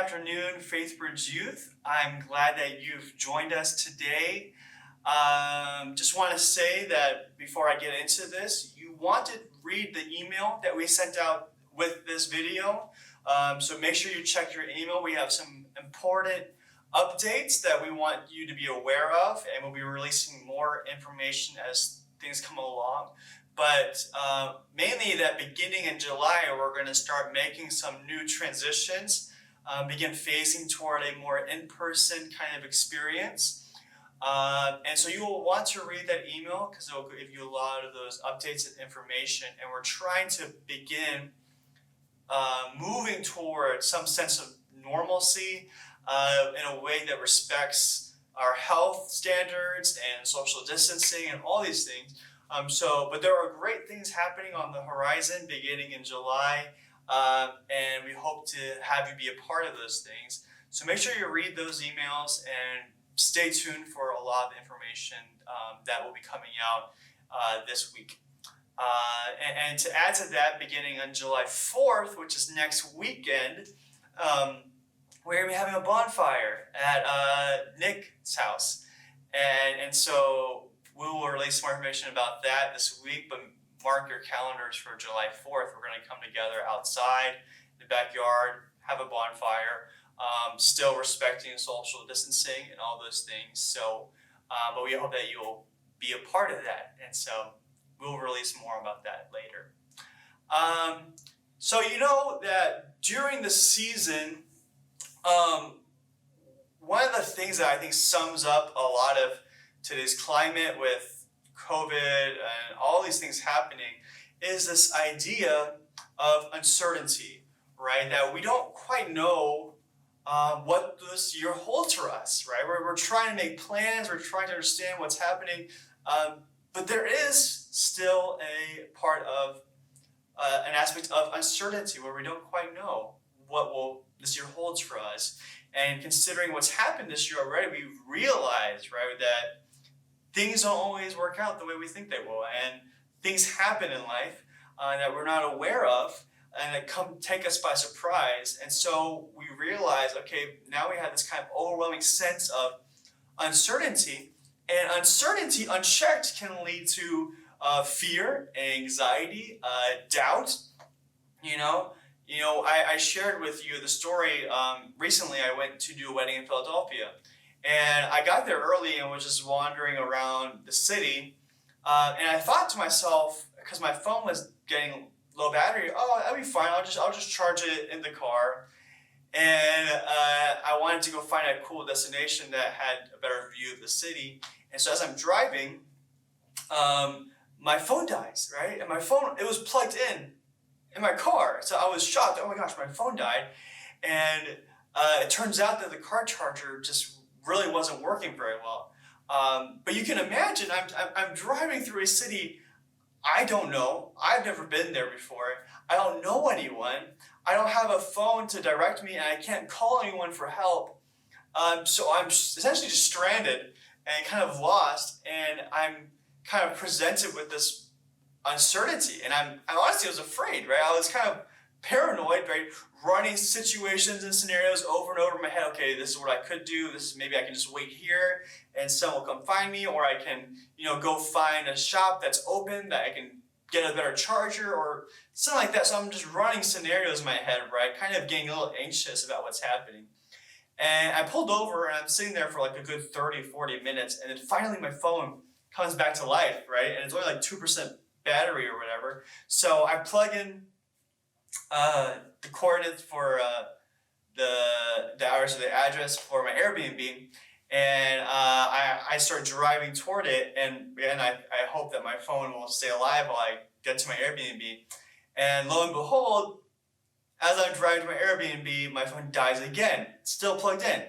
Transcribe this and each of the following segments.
afternoon, FaithBridge Youth. I'm glad that you've joined us today. Just want to say that before I get into this, you want to read the email that we sent out with this video. So make sure you check your email. We have some important updates that we want you to be aware of, and we'll be releasing more information as things come along. But mainly that beginning in July, we're going to start making some new transitions, begin phasing toward a more in-person kind of experience. And so you will want to read that email because it will give you a lot of those updates and information. And we're trying to begin moving toward some sense of normalcy in a way that respects our health standards and social distancing and all these things. But there are great things happening on the horizon beginning in July, and we hope to have you be a part of those things. So make sure you read those emails and stay tuned for a lot of information that will be coming out this week. And to add to that, beginning on July 4th, which is next weekend, we're going to be having a bonfire at Nick's house. And so we will release more information about that this week, but mark your calendars for July 4th. We're going to come together outside in the backyard, have a bonfire, still respecting social distancing and all those things. So, but we hope that you'll be a part of that. And so we'll release more about that later. So you know that during the season, one of the things that I think sums up a lot of today's climate with COVID and all these things happening is this idea of uncertainty, right? That we don't quite know what this year holds for us, right? We're trying to make plans, we're trying to understand what's happening, but there is still a part of an aspect of uncertainty where we don't quite know what this year holds for us. And considering what's happened this year already, we've realized, right, that things don't always work out the way we think they will, and things happen in life that we're not aware of, and that come take us by surprise. And so we realize, okay, now we have this kind of overwhelming sense of uncertainty, and uncertainty unchecked can lead to fear, anxiety, doubt. I shared with you the story. Recently, I went to do a wedding in Philadelphia. And I got there early and was just wandering around the city. And I thought to myself, because my phone was getting low battery, that'd be fine. I'll just charge it in the car. And I wanted to go find a cool destination that had a better view of the city. And so as I'm driving, my phone dies, right? And my phone, it was plugged in my car. So I was shocked. Oh my gosh, my phone died. And it turns out that the car charger just really wasn't working very well. But you can imagine, I'm driving through a city I don't know. I've never been there before. I don't know anyone. I don't have a phone to direct me, and I can't call anyone for help. So I'm essentially just stranded and kind of lost, and I'm kind of presented with this uncertainty. And I honestly was afraid, right? I was kind of paranoid, right? Running situations and scenarios over and over in my head. Okay, this is what I could do. Maybe I can just wait here and someone will come find me, or I can, go find a shop that's open that I can get a better charger or something like that. So I'm just running scenarios in my head, right? Kind of getting a little anxious about what's happening. And I pulled over and I'm sitting there for like a good 30, 40 minutes. And then finally my phone comes back to life, right? And it's only like 2% battery or whatever. So I plug in the coordinates for the hours of the address for my Airbnb, and I start driving toward it, and I hope that my phone will stay alive while I get to my Airbnb. And lo and behold, as I'm driving to my Airbnb, my phone dies again, still plugged in.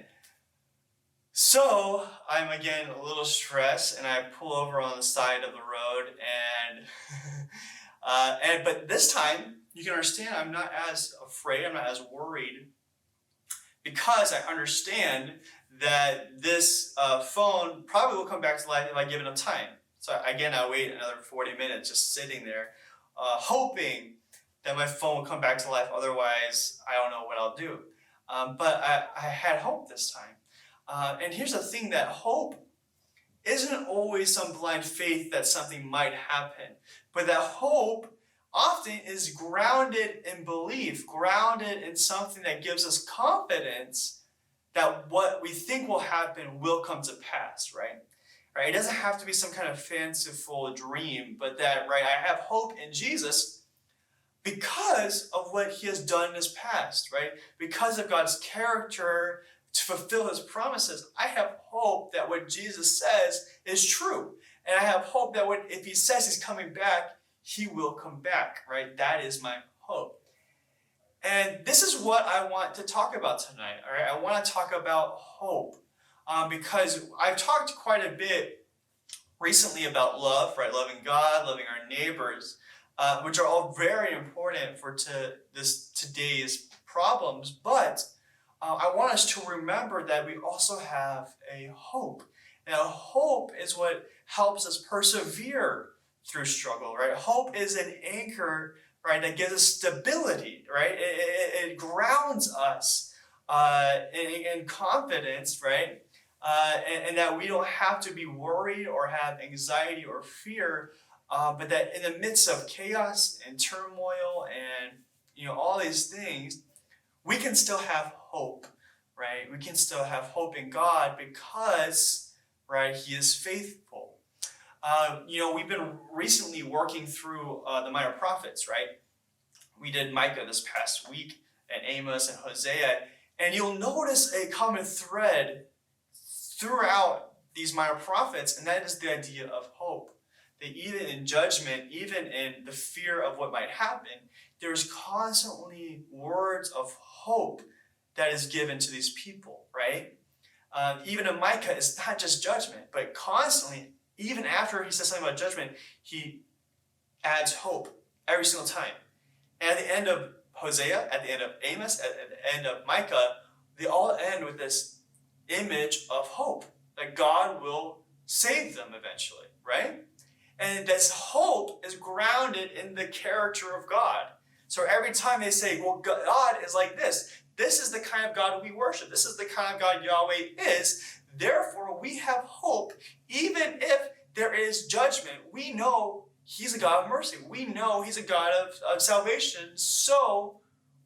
So I'm again a little stressed, and I pull over on the side of the road, but this time, you can understand I'm not as afraid, I'm not as worried, because I understand that this phone probably will come back to life if I give it enough time. So again, I wait another 40 minutes just sitting there, hoping that my phone will come back to life. Otherwise, I don't know what I'll do. But I had hope this time. And here's the thing, that hope isn't always some blind faith that something might happen, but that hope often is grounded in belief, grounded in something that gives us confidence that what we think will happen will come to pass, right? Right? It doesn't have to be some kind of fanciful dream, but that, right, I have hope in Jesus because of what he has done in his past, right? Because of God's character to fulfill his promises. I have hope that what Jesus says is true. And I have hope that if he says he's coming back, he will come back, right? That is my hope. And this is what I want to talk about tonight, all right? I want to talk about hope because I've talked quite a bit recently about love, right? Loving God, loving our neighbors, which are all very important for today's problems. But I want us to remember that we also have a hope. Now, hope is what helps us persevere through struggle, right? Hope is an anchor, right, that gives us stability, right? It grounds us in confidence, right? And that we don't have to be worried or have anxiety or fear, but that in the midst of chaos and turmoil and all these things, we can still have hope, right? We can still have hope in God because, right, he is faithful. We've been recently working through the minor prophets, right? We did Micah this past week, and Amos and Hosea, and you'll notice a common thread throughout these minor prophets, and that is the idea of hope. That even in judgment, even in the fear of what might happen, there's constantly words of hope that is given to these people, right? Even in Micah, it's not just judgment, but constantly, even after he says something about judgment, he adds hope every single time. And at the end of Hosea, at the end of Amos, at the end of Micah, they all end with this image of hope, that God will save them eventually, right? And this hope is grounded in the character of God. So every time they say, well, God is like this is the kind of God we worship, this is the kind of God Yahweh is, therefore we have hope. Even if there is judgment, we know he's a God of mercy. We know he's a God of salvation. So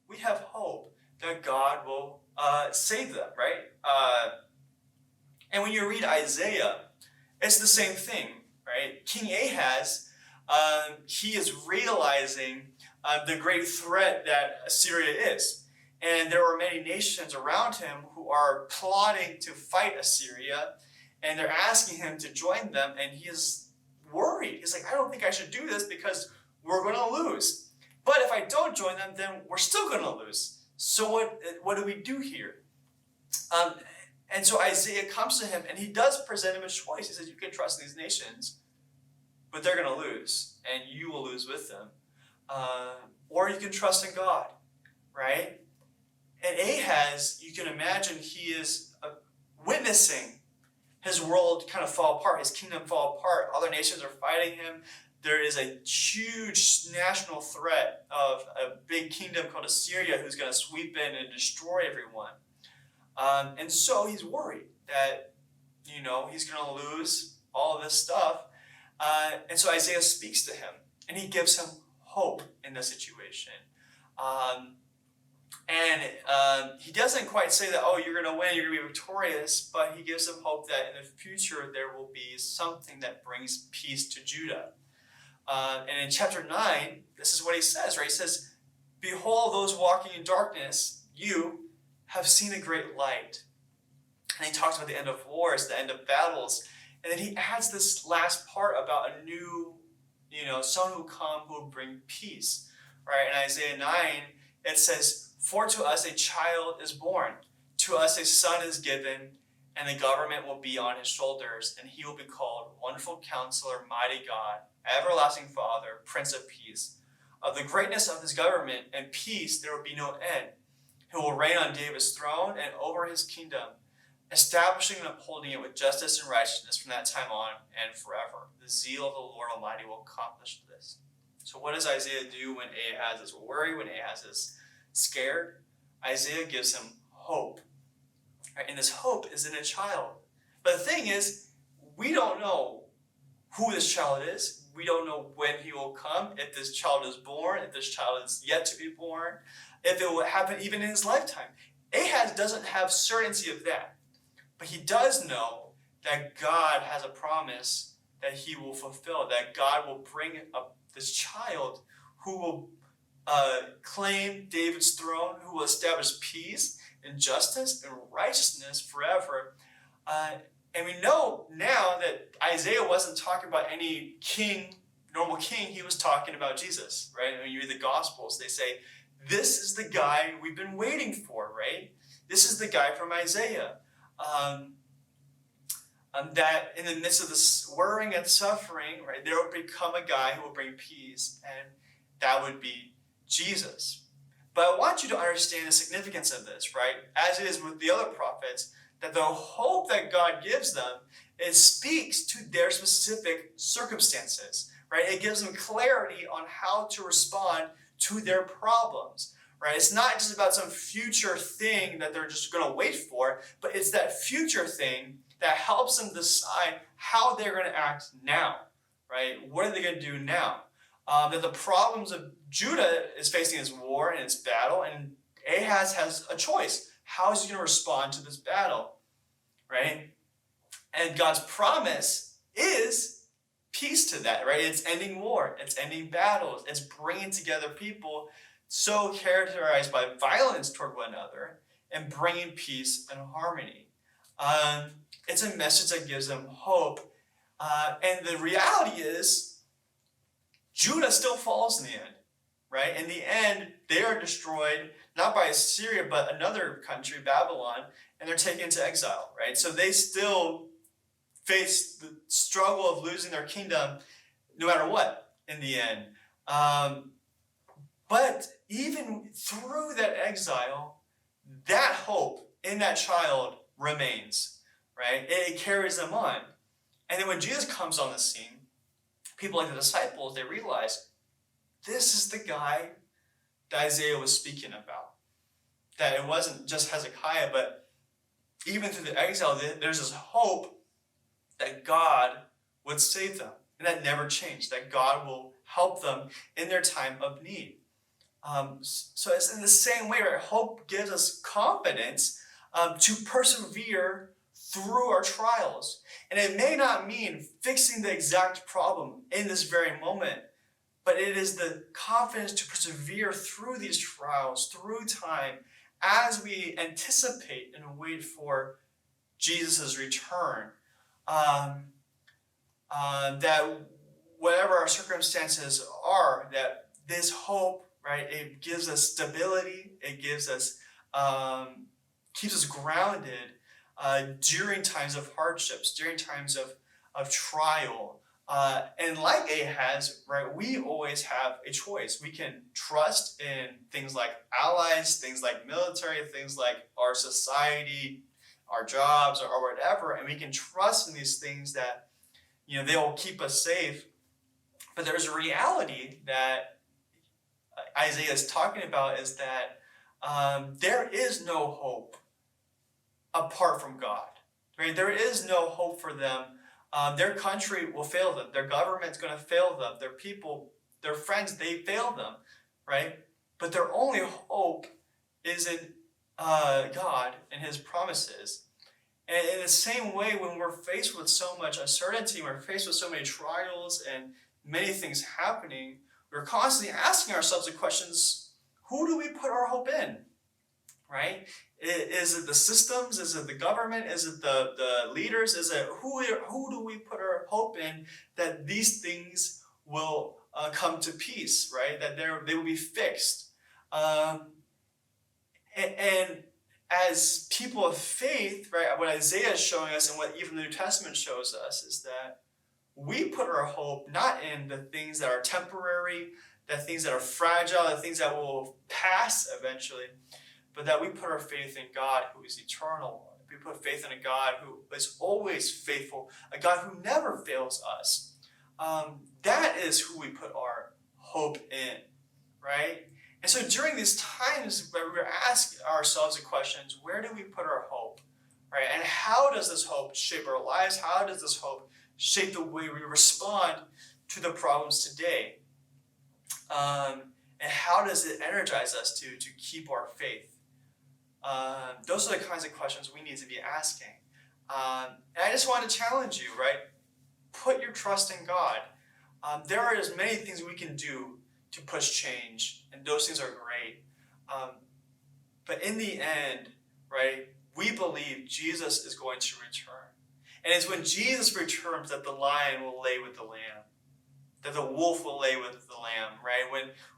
we have hope that God will save them, right? And when you read Isaiah, it's the same thing, right? King Ahaz, he is realizing the great threat that Assyria is. And there are many nations around him who are plotting to fight Assyria, and they're asking him to join them, and he is worried. He's like, I don't think I should do this because we're going to lose. But if I don't join them, then we're still going to lose. So what do we do here? And so Isaiah comes to him, and he does present him a choice. He says, you can trust these nations, but they're going to lose, and you will lose with them. Or you can trust in God, right? And Ahaz, you can imagine, he is witnessing his world kind of fall apart, his kingdom fall apart. Other nations are fighting him. There is a huge national threat of a big kingdom called Assyria who's going to sweep in and destroy everyone. And so he's worried that, he's going to lose all of this stuff. And so Isaiah speaks to him, and he gives him hope in the situation. And he doesn't quite say that, oh, you're going to win, you're going to be victorious, but he gives him hope that in the future there will be something that brings peace to Judah. And in chapter 9, this is what he says, right? He says, behold, those walking in darkness, you have seen a great light. And he talks about the end of wars, the end of battles. And then he adds this last part about a new, someone who come who will bring peace, right? In Isaiah 9, it says, for to us a child is born, to us a son is given, and the government will be on his shoulders, and he will be called Wonderful Counselor, Mighty God, Everlasting Father, Prince of Peace. Of the greatness of his government and peace there will be no end. He will reign on David's throne and over his kingdom, establishing and upholding it with justice and righteousness from that time on and forever. The zeal of the Lord Almighty will accomplish this. So what does Isaiah do when Ahaz is worried, when Ahaz is scared? Isaiah gives him hope. Right? And this hope is in a child. But the thing is, we don't know who this child is. We don't know when he will come, if this child is born, if this child is yet to be born, if it will happen even in his lifetime. Ahaz doesn't have certainty of that. But he does know that God has a promise that he will fulfill, that God will bring up this child who will claim David's throne, who will establish peace and justice and righteousness forever. And we know now that Isaiah wasn't talking about any king, normal king. He was talking about Jesus, right? When you read the Gospels, they say, this is the guy we've been waiting for, right? This is the guy from Isaiah. That in the midst of this worrying and suffering, right, there will become a guy who will bring peace, and that would be Jesus. But I want you to understand the significance of this, right? As it is with the other prophets, that the hope that God gives them, it speaks to their specific circumstances, right? It gives them clarity on how to respond to their problems, right? It's not just about some future thing that they're just going to wait for, but it's that future thing that helps them decide how they're going to act now, right? What are they going to do now? That the problems of Judah is facing its war and its battle, and Ahaz has a choice. How is he going to respond to this battle, right? And God's promise is peace to that, right? It's ending war. It's ending battles. It's bringing together people so characterized by violence toward one another and bringing peace and harmony. It's a message that gives them hope. And the reality is, Judah still falls in the end, right? In the end, they are destroyed, not by Assyria, but another country, Babylon, and they're taken into exile, right? So they still face the struggle of losing their kingdom no matter what in the end. But even through that exile, that hope in that child remains, right? It carries them on. And then when Jesus comes on the scene, people like the disciples, they realize this is the guy that Isaiah was speaking about. That it wasn't just Hezekiah, but even through the exile, there's this hope that God would save them. And that never changed, that God will help them in their time of need. So it's in the same way, right? Hope gives us confidence to persevere through our trials. And it may not mean fixing the exact problem in this very moment, but it is the confidence to persevere through these trials, through time, as we anticipate and wait for Jesus' return. That whatever our circumstances are, that this hope, right, it gives us stability, it gives us, keeps us grounded during times of hardships, during times of trial. And like Ahaz, right, we always have a choice. We can trust in things like allies, things like military, things like our society, our jobs, or whatever, and we can trust in these things that, you know, they will keep us safe. But there's a reality that Isaiah is talking about, is that there is no hope apart from God. Right? There is no hope for them. Their country will fail them. Their government's going to fail them. Their people, their friends, they fail them. Right? But their only hope is in God and His promises. And in the same way, when we're faced with so much uncertainty, we're faced with so many trials and many things happening, we're constantly asking ourselves the questions, who do we put our hope in? Right? Is it the systems? Is it the government? Is it the leaders? Is it who do we put our hope in that these things will come to peace, right? That they will be fixed. And as people of faith, right, what Isaiah is showing us and what even the New Testament shows us is that we put our hope not in the things that are temporary, the things that are fragile, the things that will pass eventually, but that we put our faith in God who is eternal. We put faith in a God who is always faithful, a God who never fails us. That is who we put our hope in, right? And so during these times where we ask ourselves the questions, where do we put our hope? Right? And how does this hope shape our lives? How does this hope shape the way we respond to the problems today? And how does it energize us to keep our faith? Those are the kinds of questions we need to be asking. And I just want to challenge you, right? Put your trust in God. There are as many things we can do to push change, and those things are great. But in the end, right, we believe Jesus is going to return. And it's when Jesus returns that the lion will lay with the lamb, that the wolf will lay with the lamb, right?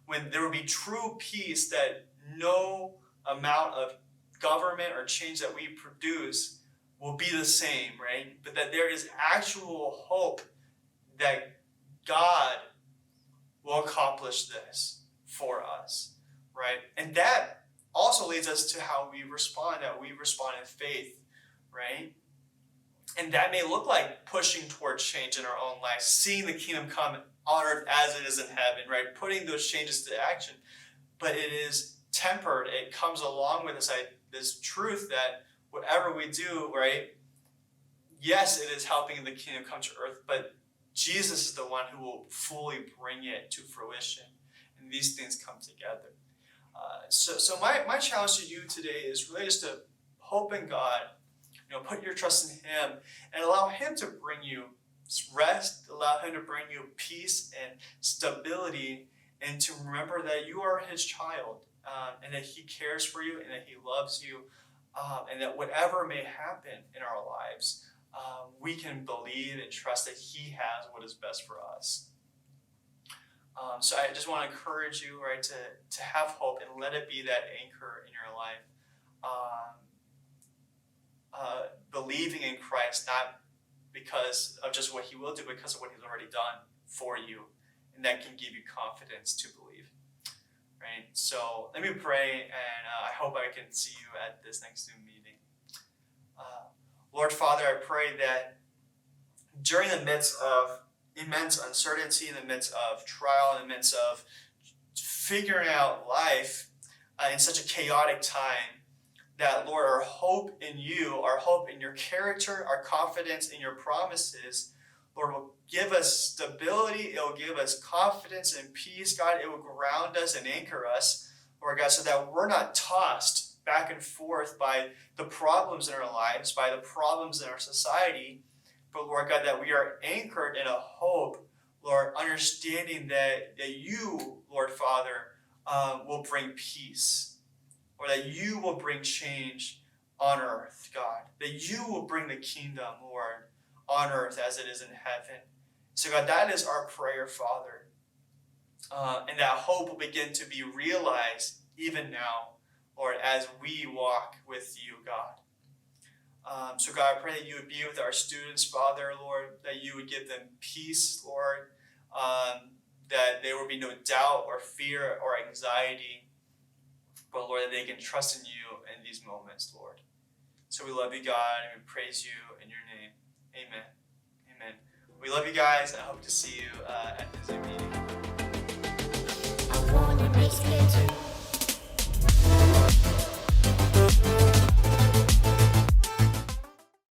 When there will be true peace, that no amount of government or change that we produce will be the same, right? But that there is actual hope that God will accomplish this for us, right? And that also leads us to how we respond, that we respond in faith, right? And that may look like pushing towards change in our own lives, seeing the kingdom come on earth as it is in heaven, right? Putting those changes to action. But it is tempered. It comes along with this truth that whatever we do, right? Yes, it is helping the kingdom come to earth, but Jesus is the one who will fully bring it to fruition. And these things come together. So my challenge to you today is really just to hope in God, put your trust in Him, and allow Him to bring you rest, allow Him to bring you peace and stability, and to remember that you are His child, and that He cares for you, and that He loves you, and that whatever may happen in our lives, we can believe and trust that He has what is best for us. So I just want to encourage you, right, to have hope and let it be that anchor in your life. Believing in Christ, not because of just what He will do, but because of what He's already done for you. And that can give you confidence to believe. Right? So let me pray, and I hope I can see you at this next Zoom meeting. Lord Father, I pray that during the midst of immense uncertainty, in the midst of trial, in the midst of figuring out life in such a chaotic time, that, Lord, our hope in you, our hope in your character, our confidence in your promises, Lord, will give us stability. It will give us confidence and peace, God. It will ground us and anchor us, Lord God, so that we're not tossed back and forth by the problems in our lives, by the problems in our society, but, Lord God, that we are anchored in a hope, Lord, understanding that you, Lord Father, will bring peace, or that you will bring change on earth, God, that you will bring the kingdom, Lord, on earth as it is in heaven. So, God, that is our prayer, Father, and that hope will begin to be realized even now, Lord, as we walk with you, God. So, God, I pray that you would be with our students, Father, Lord, that you would give them peace, Lord, that there will be no doubt or fear or anxiety, but, Lord, that they can trust in you in these moments, Lord. So we love you, God, and we praise you in your name. Amen. Amen. We love you guys, and I hope to see you at the Zoom meeting. I want to make it